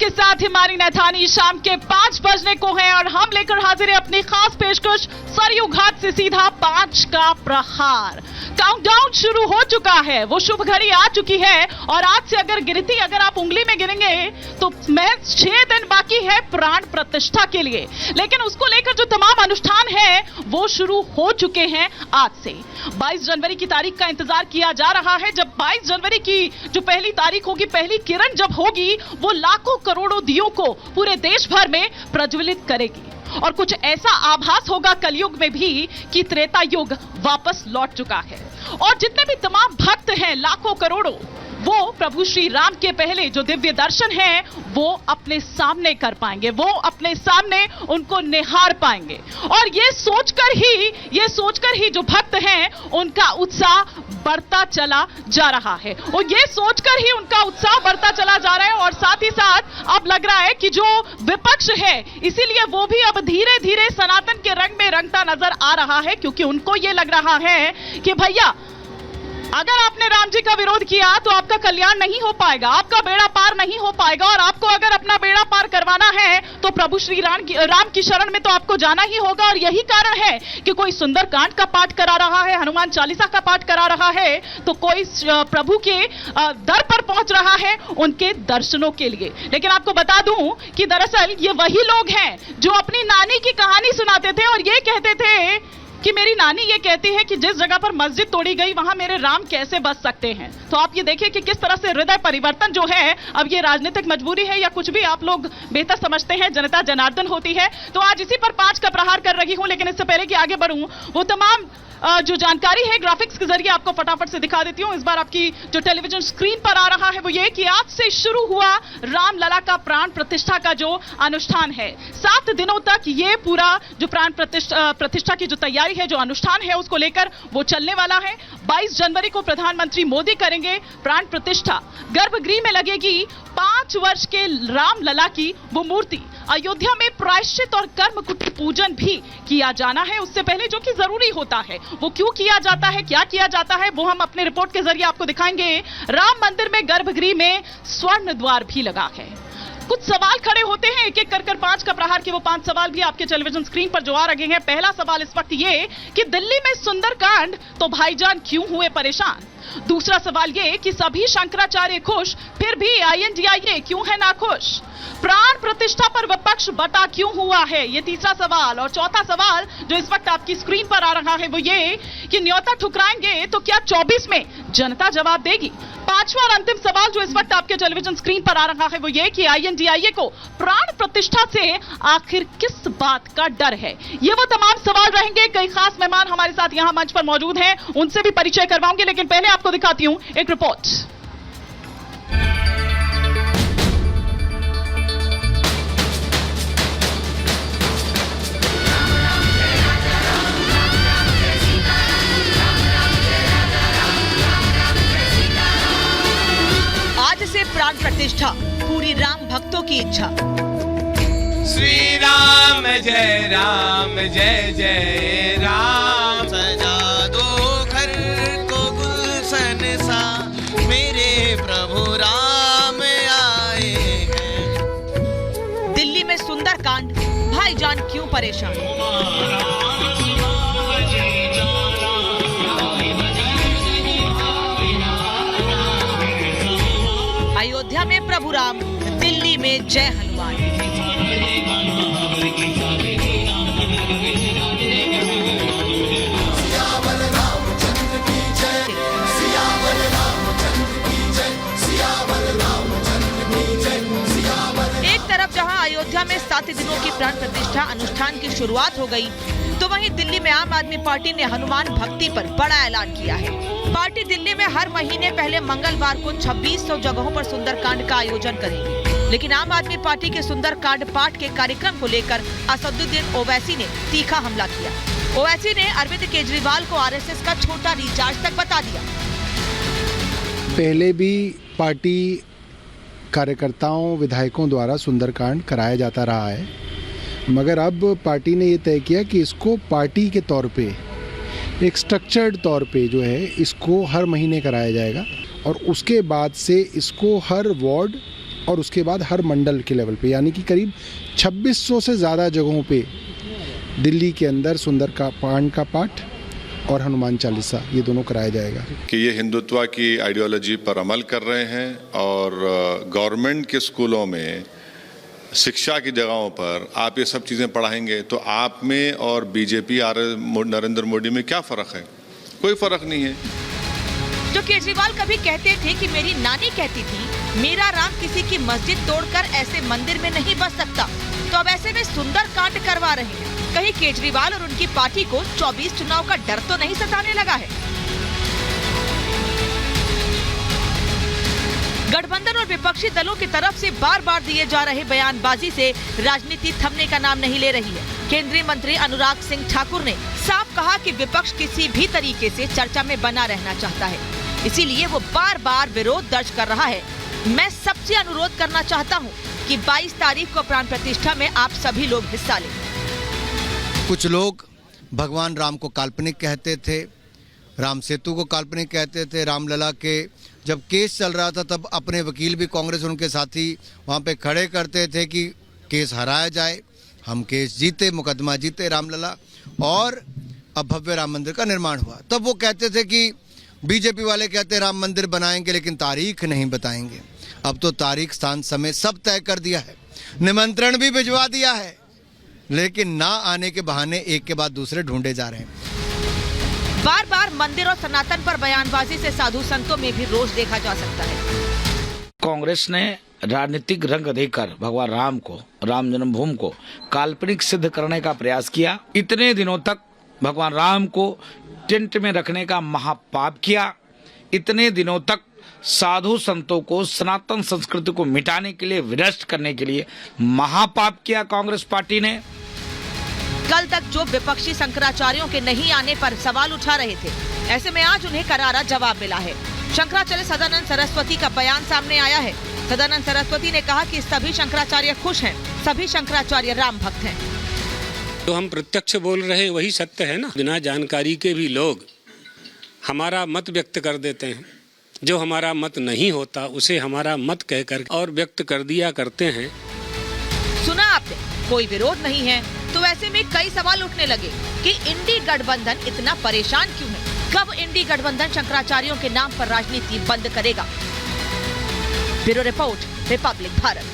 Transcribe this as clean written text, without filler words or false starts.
आपके साथ हिमानी नैथानी। शाम के 5 बजने को हैं और हम लेकर हाजिर हैं अपनी खास पेशकश सरयू घाट से सीधा 5 का प्रहार। काउंटडाउन शुरू हो चुका है, वो शुभ घड़ी आ चुकी है और आज से अगर आप उंगली में गिनेंगे तो महज 6 दिन बाकी है प्राण प्रतिष्ठा के लिए। लेकिन उसको लेकर जो तमाम अनुष्ठान है वो शुरू हो चुके हैं आज से। 22 जनवरी की तारीख का इंतजार किया जा रहा है, जब 22 जनवरी की जो पहली तारीख होगी, पहली किरण जब होगी, वो लाखों करोड़ों दियों को पूरे देश भर में प्रज्वलित करेगी और कुछ ऐसा आभास होगा कलयुग में भी कि त्रेता युग वापस लौट चुका है। और जितने भी तमाम भक्त हैं, लाखों करोड़ों, वो प्रभु श्री राम के पहले जो दिव्य दर्शन है वो अपने सामने कर पाएंगे, वो अपने सामने उनको निहार पाएंगे। और ये सोचकर ही जो भक्त हैं उनका उत्साह बढ़ता चला जा रहा है, और ये सोचकर ही उनका उत्साह बढ़ता चला जा रहा है। और साथ ही साथ अब लग रहा है कि जो विपक्ष है, इसीलिए वो भी अब धीरे धीरे सनातन के रंग में रंगता नजर आ रहा है, क्योंकि उनको ये लग रहा है कि भैया अगर आपने राम जी का विरोध किया तो आपका कल्याण नहीं हो पाएगा, आपका बेड़ा पार नहीं हो पाएगा, और आपको अगर अपना बेड़ा पार करवाना है तो प्रभु श्री राम की शरण में तो आपको जाना ही होगा। और यही कारण है कि कोई सुंदरकांड का पाठ करा रहा है, हनुमान चालीसा का पाठ करा रहा है, तो कोई प्रभु के दर पर पहुंच रहा है उनके दर्शनों के लिए। लेकिन आपको बता दूं कि दरअसल ये वही लोग हैं जो अपनी नानी की कहानी सुनाते थे और ये कहते थे कि मेरी नानी ये कहती है कि जिस जगह पर मस्जिद तोड़ी गई वहां मेरे राम कैसे बस सकते हैं। तो आप ये देखिए कि किस तरह से हृदय परिवर्तन जो है, अब ये राजनीतिक मजबूरी है या कुछ भी आप लोग बेहतर समझते हैं, जनता जनार्दन होती है। तो आज इसी पर 5 का प्रहार कर रही हूं, लेकिन इससे पहले कि आगे बढ़ूं, वो तमाम जो जानकारी है ग्राफिक्स के जरिए आपको फटाफट से दिखा देती हूं। इस बार आपकी जो टेलीविजन स्क्रीन पर आ रहा है वो ये कि आज से शुरू हुआ रामलला का प्राण प्रतिष्ठा का जो अनुष्ठान है। 7 दिनों तक ये पूरा जो प्राण प्रतिष्ठा की जो तैयारी है, जो अनुष्ठान है, उसको लेकर वो चलने वाला है। 22 जनवरी को प्रधानमंत्री मोदी करेंगे प्राण प्रतिष्ठा। गर्भगृह में लगेगी 5 वर्ष के रामलला की वो मूर्ति। अयोध्या में प्रायश्चित और कर्मकुटी पूजन भी किया जाना है उससे पहले, जो कि जरूरी होता है। वो क्यों किया जाता है, क्या किया जाता है, वो हम अपने रिपोर्ट के जरिए आपको दिखाएंगे। राम मंदिर में गर्भगृह में स्वर्ण द्वार भी लगा है। कुछ सवाल खड़े होते हैं, एक एक कर 5 का प्रहार के वो 5 सवाल भी आपके टेलीविजन स्क्रीन पर जो आ रहे हैं। पहला सवाल इस वक्त ये कि दिल्ली में सुंदरकांड तो भाईजान क्यों हुए परेशान। दूसरा सवाल ये कि सभी शंकराचार्य खुश, फिर भी INDIA क्यों है नाखुश। प्राण प्रतिष्ठा पर विपक्ष बटा क्यों हुआ है, ये तीसरा सवाल। और चौथा सवाल जो इस वक्त आपकी स्क्रीन पर आ रहा है वो ये कि न्योता ठुकराएंगे तो क्या 24 में जनता जवाब देगी। पांचवा और अंतिम सवाल जो इस वक्त आपके टेलीविजन स्क्रीन पर आ रहा है वो ये कि INDIA को प्राण प्रतिष्ठा से आखिर किस बात का डर है। ये वो तमाम सवाल रहेंगे। कई खास मेहमान हमारे साथ यहां मंच पर मौजूद हैं, उनसे भी परिचय करवाऊंगे, लेकिन पहले आपको दिखाती हूं एक रिपोर्ट। प्राण प्रतिष्ठा पूरी राम भक्तों की इच्छा। श्री राम जय जय राम। सजा दो घर को गुलशन सा, मेरे प्रभु राम आए हैं। दिल्ली में सुंदरकांड, भाईजान क्यों परेशान। अयोध्या में प्रभु राम, दिल्ली में जय हनुमान। एक तरफ जहां अयोध्या में 7 दिनों की प्राण प्रतिष्ठा अनुष्ठान की शुरुआत हो गई, तो वहीं दिल्ली में आम आदमी पार्टी ने हनुमान भक्ति पर बड़ा ऐलान किया है। पार्टी दिल्ली में हर महीने पहले मंगलवार को 2600 जगहों पर सुंदरकांड का आयोजन करेगी। लेकिन आम आदमी पार्टी के सुंदरकांड पाठ के कार्यक्रम को लेकर असदुद्दीन ओवैसी ने तीखा हमला किया। ओवैसी ने अरविंद केजरीवाल को RSS का छोटा रिचार्ज तक बता दिया। पहले भी पार्टी कार्यकर्ताओं, विधायकों द्वारा सुंदरकांड कराया जाता रहा है, मगर अब पार्टी ने ये तय किया कि इसको पार्टी के तौर पे, एक स्ट्रक्चर्ड तौर पे जो है इसको हर महीने कराया जाएगा, और उसके बाद से इसको हर वार्ड और उसके बाद हर मंडल के लेवल पे, यानी कि करीब 2600 से ज़्यादा जगहों पे दिल्ली के अंदर सुंदरकांड का पाठ और हनुमान चालीसा ये दोनों कराया जाएगा। कि ये हिंदुत्व की आइडियोलॉजी पर अमल कर रहे हैं और गवर्नमेंट के स्कूलों में शिक्षा की जगहों पर आप ये सब चीज़ें पढ़ाएंगे तो आप में और बीजेपी नरेंद्र मोदी में क्या फ़र्क है? कोई फ़र्क नहीं है। जो केजरीवाल कभी कहते थे कि मेरी नानी कहती थी मेरा राम किसी की मस्जिद तोड़कर ऐसे मंदिर में नहीं बस सकता, तो अब ऐसे में सुंदरकांड करवा रहे हैं। कहीं केजरीवाल और उनकी पार्टी को 24 चुनाव का डर तो नहीं सताने लगा है? गठबंधन और विपक्षी दलों की तरफ से बार बार दिए जा रहे बयानबाजी से राजनीति थमने का नाम नहीं ले रही है। केंद्रीय मंत्री अनुराग सिंह ठाकुर ने साफ कहा कि विपक्ष किसी भी तरीके से चर्चा में बना रहना चाहता है, इसीलिए वो बार बार विरोध दर्ज कर रहा है। मैं सबसे अनुरोध करना चाहता हूं कि 22 तारीख को प्राण प्रतिष्ठा में आप सभी लोग हिस्सा लें। कुछ लोग भगवान राम को काल्पनिक कहते थे, राम सेतु को काल्पनिक कहते थे। रामलला के जब केस चल रहा था तब अपने वकील भी कांग्रेस और उनके साथी वहाँ पे खड़े करते थे कि केस हराया जाए। हम केस जीते, मुकदमा जीते रामलला, और अब भव्य राम मंदिर का निर्माण हुआ। तब वो कहते थे कि बीजेपी वाले कहते राम मंदिर बनाएंगे लेकिन तारीख नहीं बताएंगे। अब तो तारीख, स्थान, समय सब तय कर दिया है, निमंत्रण भी भिजवा दिया है, लेकिन ना आने के बहाने एक के बाद दूसरे ढूंढे जा रहे हैं। बार बार मंदिर और सनातन पर बयानबाजी से साधु संतों में भी रोष देखा जा सकता है। कांग्रेस ने राजनीतिक रंग देकर भगवान राम को, राम जन्मभूमि को काल्पनिक सिद्ध करने का प्रयास किया। इतने दिनों तक भगवान राम को टेंट में रखने का महापाप किया। इतने दिनों तक साधु संतों को, सनातन संस्कृति को मिटाने के लिए, विनष्ट करने के लिए महापाप किया कांग्रेस पार्टी ने। कल तक जो विपक्षी शंकराचार्यों के नहीं आने पर सवाल उठा रहे थे, ऐसे में आज उन्हें करारा जवाब मिला है। शंकराचार्य सदानंद सरस्वती का बयान सामने आया है। सदानंद सरस्वती ने कहा कि सभी शंकराचार्य खुश हैं, सभी शंकराचार्य राम भक्त हैं। तो हम प्रत्यक्ष बोल रहे वही सत्य है ना। बिना जानकारी के भी लोग हमारा मत व्यक्त कर देते हैं। जो हमारा मत नहीं होता उसे हमारा मत कहकर और व्यक्त कर दिया करते हैं। सुना आपने, कोई विरोध नहीं है, तो ऐसे में कई सवाल उठने लगे कि इंडी गठबंधन इतना परेशान क्यों है? कब इंडी गठबंधन शंकराचार्यों के नाम पर राजनीति बंद करेगा? Bureau report, Republic Bharat.